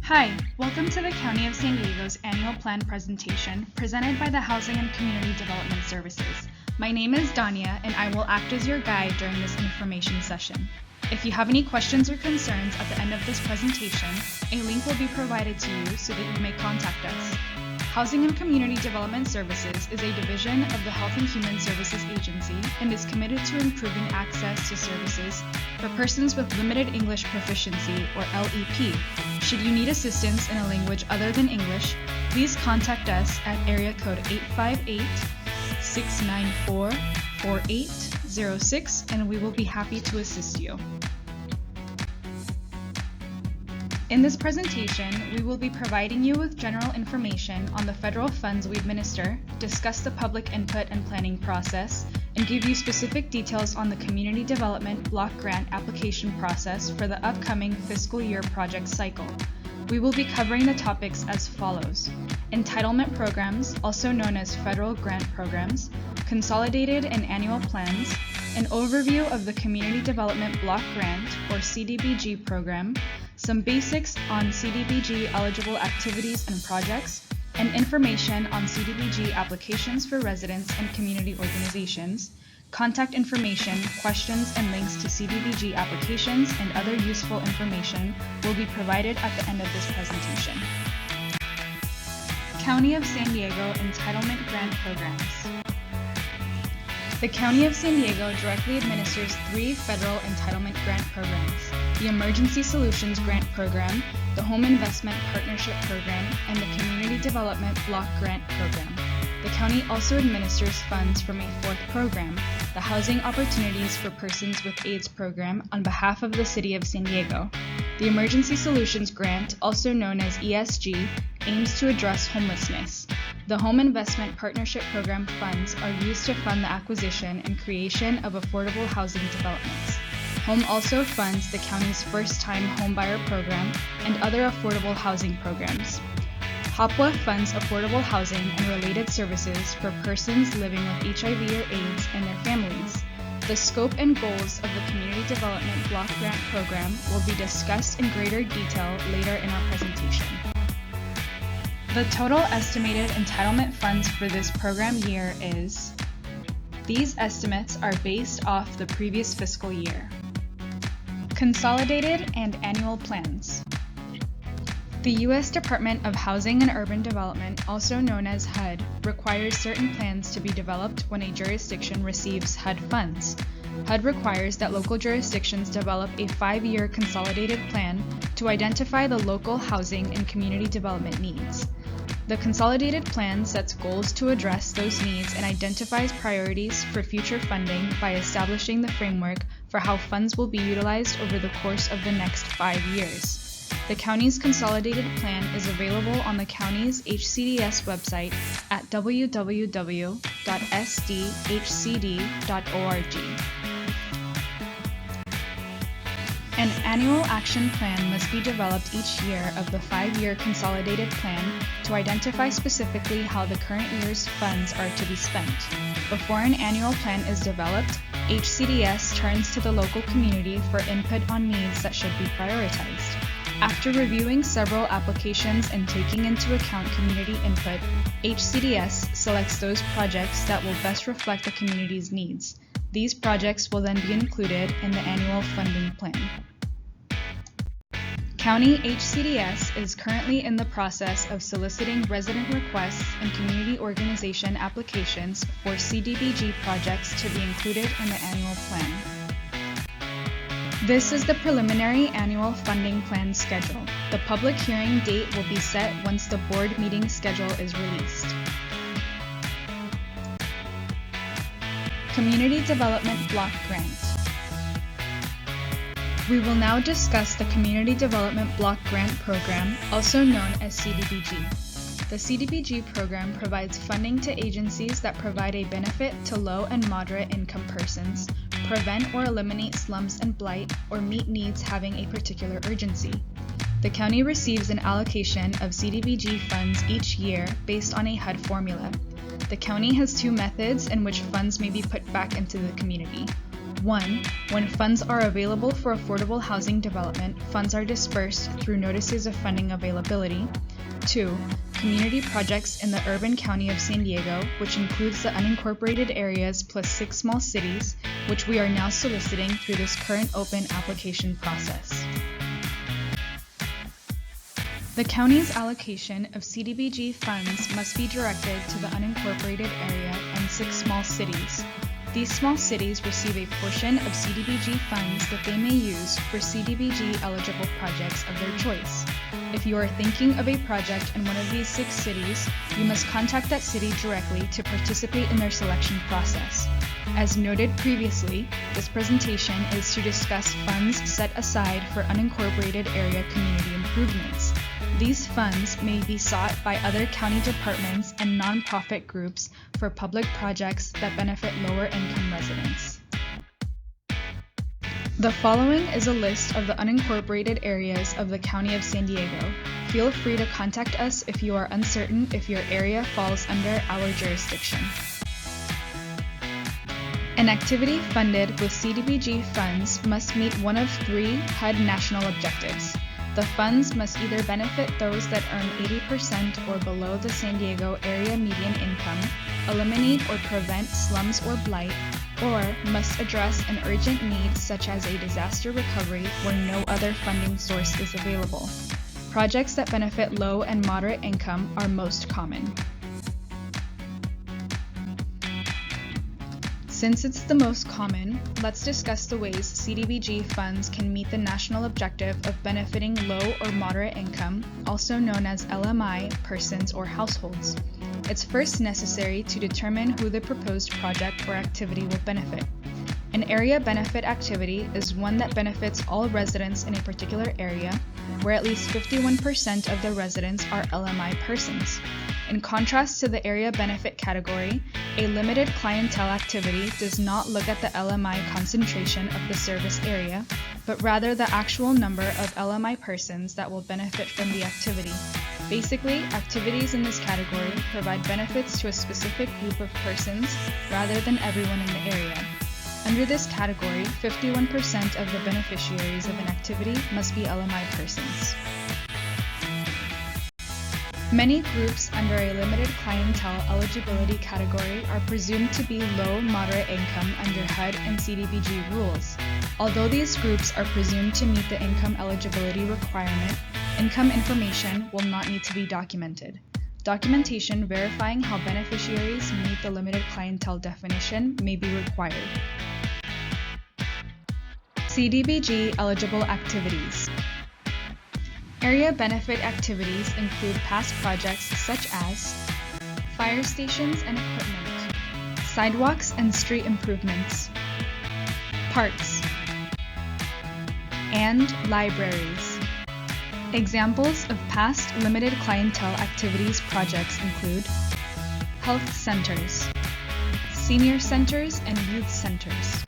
Hi, welcome to the County of San Diego's annual plan presentation presented by the Housing and Community Development Services. My name is Danya and I will act as your guide during this information session. If you have any questions or concerns at the end of this presentation, a link will be provided to you so that you may contact us. Housing and Community Development Services is a division of the Health and Human Services Agency and is committed to improving access to services for persons with limited English proficiency, or LEP. Should you need assistance in a language other than English, please contact us at area code 858-694-4806 and we will be happy to assist you. In this presentation, we will be providing you with general information on the federal funds we administer, discuss the public input and planning process, and give you specific details on the Community Development Block Grant application process for the upcoming fiscal year project cycle. We will be covering the topics as follows: entitlement programs, also known as federal grant programs, consolidated and annual plans, an overview of the Community Development Block Grant, or CDBG program, some basics on CDBG eligible activities and projects, and information on CDBG applications for residents and community organizations, contact information, questions, and links to CDBG applications and other useful information will be provided at the end of this presentation. County of San Diego Entitlement Grant Programs. The County of San Diego directly administers 3 federal entitlement grant programs: the Emergency Solutions Grant Program, the Home Investment Partnership Program, and the Community Development Block Grant Program. The county also administers funds from a 4th program, the Housing Opportunities for Persons with AIDS program, on behalf of the City of San Diego. The Emergency Solutions Grant, also known as ESG, aims to address homelessness. The Home Investment Partnership Program funds are used to fund the acquisition and creation of affordable housing developments. Home also funds the county's first-time homebuyer program and other affordable housing programs. HOPWA funds affordable housing and related services for persons living with HIV or AIDS and their families. The scope and goals of the Community Development Block Grant Program will be discussed in greater detail later in our presentation. The total estimated entitlement funds for this program year is... These estimates are based off the previous fiscal year. Consolidated and annual plans. The U.S. Department of Housing and Urban Development, also known as HUD, requires certain plans to be developed when a jurisdiction receives HUD funds. HUD requires that local jurisdictions develop a 5-year consolidated plan to identify the local housing and community development needs. The consolidated plan sets goals to address those needs and identifies priorities for future funding by establishing the framework for how funds will be utilized over the course of the next 5 years. The county's consolidated plan is available on the county's HCDS website at www.sdhcd.org. An annual action plan must be developed each year of the 5-year consolidated plan to identify specifically how the current year's funds are to be spent. Before an annual plan is developed, HCDS turns to the local community for input on needs that should be prioritized. After reviewing several applications and taking into account community input, HCDS selects those projects that will best reflect the community's needs. These projects will then be included in the annual funding plan. County HCDS is currently in the process of soliciting resident requests and community organization applications for CDBG projects to be included in the annual plan. This is the preliminary annual funding plan schedule. The public hearing date will be set once the board meeting schedule is released. Community Development Block Grant. We will now discuss the Community Development Block Grant Program, also known as CDBG. The CDBG program provides funding to agencies that provide a benefit to low and moderate income persons, prevent or eliminate slums and blight, or meet needs having a particular urgency. The county receives an allocation of CDBG funds each year based on a HUD formula. The county has 2 methods in which funds may be put back into the community. 1. When funds are available for affordable housing development, funds are dispersed through notices of funding availability. 2. Community projects in the urban county of San Diego, which includes the unincorporated areas plus 6 small cities, which we are now soliciting through this current open application process. The county's allocation of CDBG funds must be directed to the unincorporated area and 6 small cities. These small cities receive a portion of CDBG funds that they may use for CDBG eligible projects of their choice. If you are thinking of a project in one of these 6 cities, you must contact that city directly to participate in their selection process. As noted previously, this presentation is to discuss funds set aside for unincorporated area community improvements. These funds may be sought by other county departments and nonprofit groups for public projects that benefit lower-income residents. The following is a list of the unincorporated areas of the County of San Diego. Feel free to contact us if you are uncertain if your area falls under our jurisdiction. An activity funded with CDBG funds must meet one of 3 HUD national objectives. The funds must either benefit those that earn 80% or below the San Diego area median income, eliminate or prevent slums or blight, or must address an urgent need such as a disaster recovery where no other funding source is available. Projects that benefit low and moderate income are most common. Since it's the most common, let's discuss the ways CDBG funds can meet the national objective of benefiting low or moderate income, also known as LMI, persons or households. It's first necessary to determine who the proposed project or activity will benefit. An area benefit activity is one that benefits all residents in a particular area, where at least 51% of the residents are LMI persons. In contrast to the area benefit category, a limited clientele activity does not look at the LMI concentration of the service area, but rather the actual number of LMI persons that will benefit from the activity. Basically, activities in this category provide benefits to a specific group of persons rather than everyone in the area. Under this category, 51% of the beneficiaries of an activity must be LMI persons. Many groups under a limited clientele eligibility category are presumed to be low-moderate income under HUD and CDBG rules. Although these groups are presumed to meet the income eligibility requirement, income information will not need to be documented. Documentation verifying how beneficiaries meet the limited clientele definition may be required. CDBG eligible activities. Area benefit activities include past projects such as fire stations and equipment, sidewalks and street improvements, parks, and libraries. Examples of past limited clientele activities projects include health centers, senior centers, and youth centers.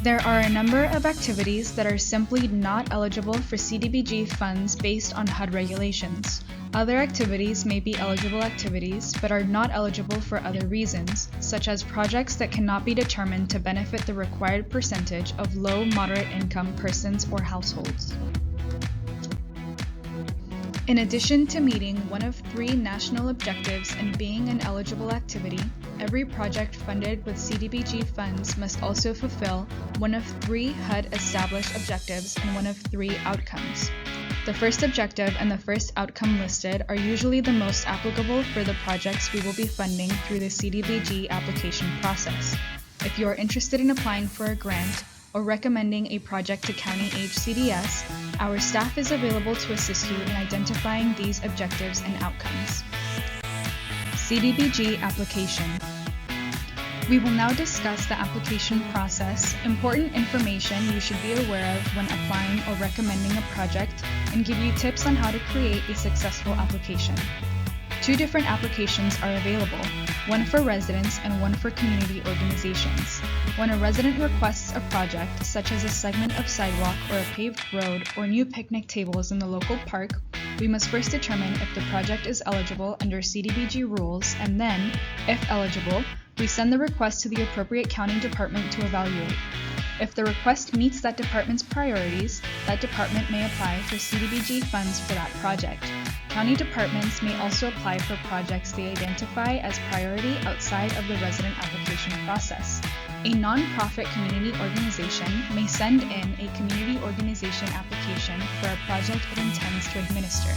There are a number of activities that are simply not eligible for CDBG funds based on HUD regulations. Other activities may be eligible activities but are not eligible for other reasons, such as projects that cannot be determined to benefit the required percentage of low-moderate income persons or households. In addition to meeting one of 3 national objectives and being an eligible activity, every project funded with CDBG funds must also fulfill one of 3 HUD established objectives and one of 3 outcomes. The first objective and the first outcome listed are usually the most applicable for the projects we will be funding through the CDBG application process. If you are interested in applying for a grant or recommending a project to County HCDS, our staff is available to assist you in identifying these objectives and outcomes. CDBG application. We will now discuss the application process, important information you should be aware of when applying or recommending a project, and give you tips on how to create a successful application. 2 different applications are available, one for residents and one for community organizations. When a resident requests a project, such as a segment of sidewalk or a paved road or new picnic tables in the local park, we must first determine if the project is eligible under CDBG rules and then, if eligible, We send the request to the appropriate county department to evaluate. If the request meets that department's priorities, that department may apply for CDBG funds for that project. County departments may also apply for projects they identify as priority outside of the resident application process. A nonprofit community organization may send in a community organization application for a project it intends to administer.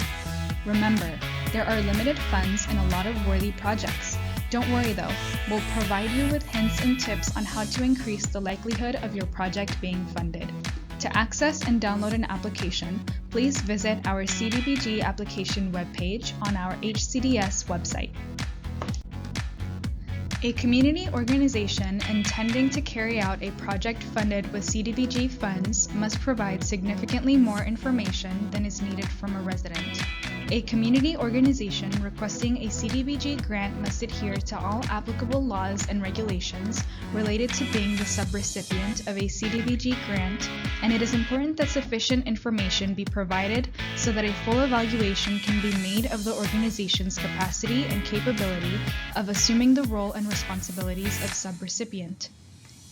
Remember, there are limited funds and a lot of worthy projects. Don't worry though, we'll provide you with hints and tips on how to increase the likelihood of your project being funded. To access and download an application, please visit our CDBG application webpage on our HCDS website. A community organization intending to carry out a project funded with CDBG funds must provide significantly more information than is needed from a resident. A community organization requesting a CDBG grant must adhere to all applicable laws and regulations related to being the subrecipient of a CDBG grant, and it is important that sufficient information be provided so that a full evaluation can be made of the organization's capacity and capability of assuming the role and responsibilities of subrecipient.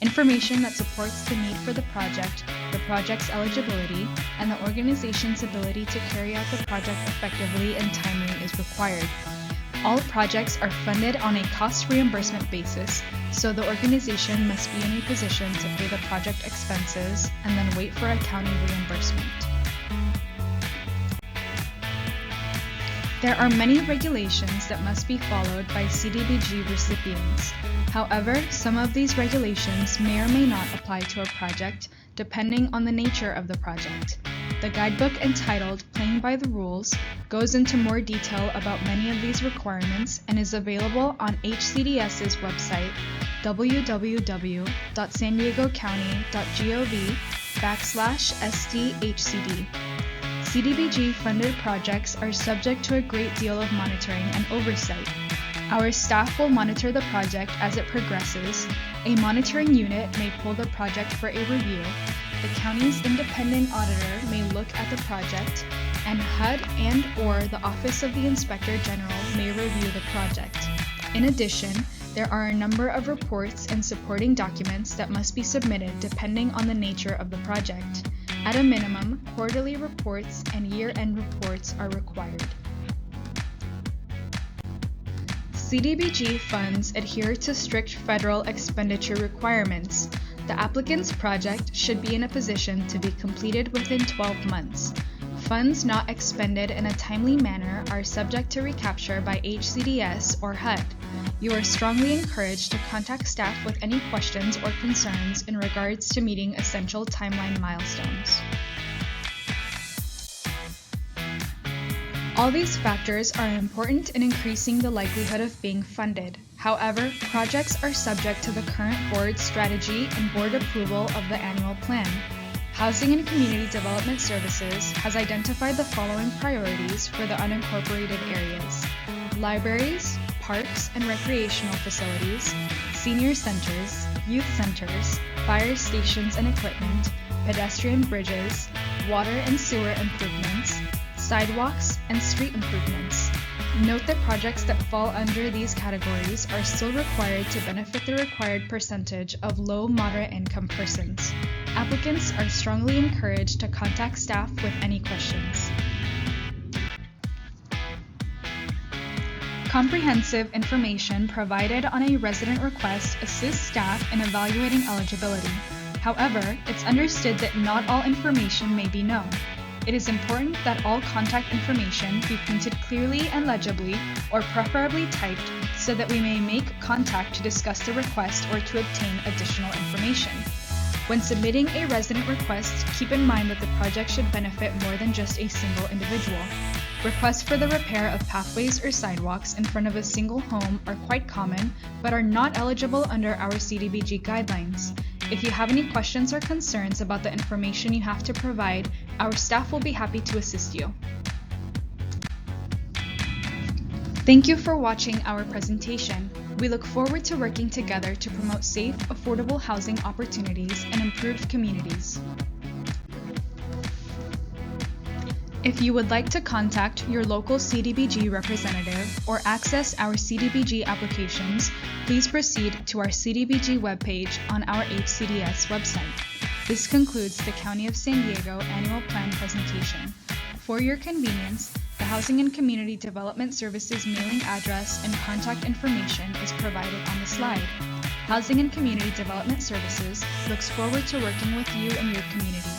Information that supports the need for the project's eligibility, and the organization's ability to carry out the project effectively and timely is required. All projects are funded on a cost reimbursement basis, so the organization must be in a position to pay the project expenses and then wait for a county reimbursement. There are many regulations that must be followed by CDBG recipients. However, some of these regulations may or may not apply to a project, depending on the nature of the project. The guidebook entitled Playing by the Rules goes into more detail about many of these requirements and is available on HCDS's website, www.sandiegocountygov/SDHCD. CDBG funded projects are subject to a great deal of monitoring and oversight. Our staff will monitor the project as it progresses. A monitoring unit may pull the project for a review. The county's independent auditor may look at the project, and HUD and/or the Office of the Inspector General may review the project. In addition, there are a number of reports and supporting documents that must be submitted depending on the nature of the project. At a minimum, quarterly reports and year-end reports are required. CDBG funds adhere to strict federal expenditure requirements. The applicant's project should be in a position to be completed within 12 months. Funds not expended in a timely manner are subject to recapture by HCDS or HUD. You are strongly encouraged to contact staff with any questions or concerns in regards to meeting essential timeline milestones. All these factors are important in increasing the likelihood of being funded. However, projects are subject to the current board strategy and board approval of the annual plan. Housing and Community Development Services has identified the following priorities for the unincorporated areas: libraries, parks and recreational facilities, senior centers, youth centers, fire stations and equipment, pedestrian bridges, water and sewer improvements, sidewalks, and street improvements. Note that projects that fall under these categories are still required to benefit the required percentage of low-moderate income persons. Applicants are strongly encouraged to contact staff with any questions. Comprehensive information provided on a resident request assists staff in evaluating eligibility. However, it's understood that not all information may be known. It is important that all contact information be printed clearly and legibly, or preferably typed, so that we may make contact to discuss the request or to obtain additional information. When submitting a resident request, keep in mind that the project should benefit more than just a single individual. Requests for the repair of pathways or sidewalks in front of a single home are quite common, but are not eligible under our CDBG guidelines. If you have any questions or concerns about the information you have to provide, our staff will be happy to assist you. Thank you for watching our presentation. We look forward to working together to promote safe, affordable housing opportunities and improved communities. If you would like to contact your local CDBG representative or access our CDBG applications, please proceed to our CDBG webpage on our HCDS website. This concludes the County of San Diego Annual Plan presentation. For your convenience, the Housing and Community Development Services mailing address and contact information is provided on the slide. Housing and Community Development Services looks forward to working with you and your community.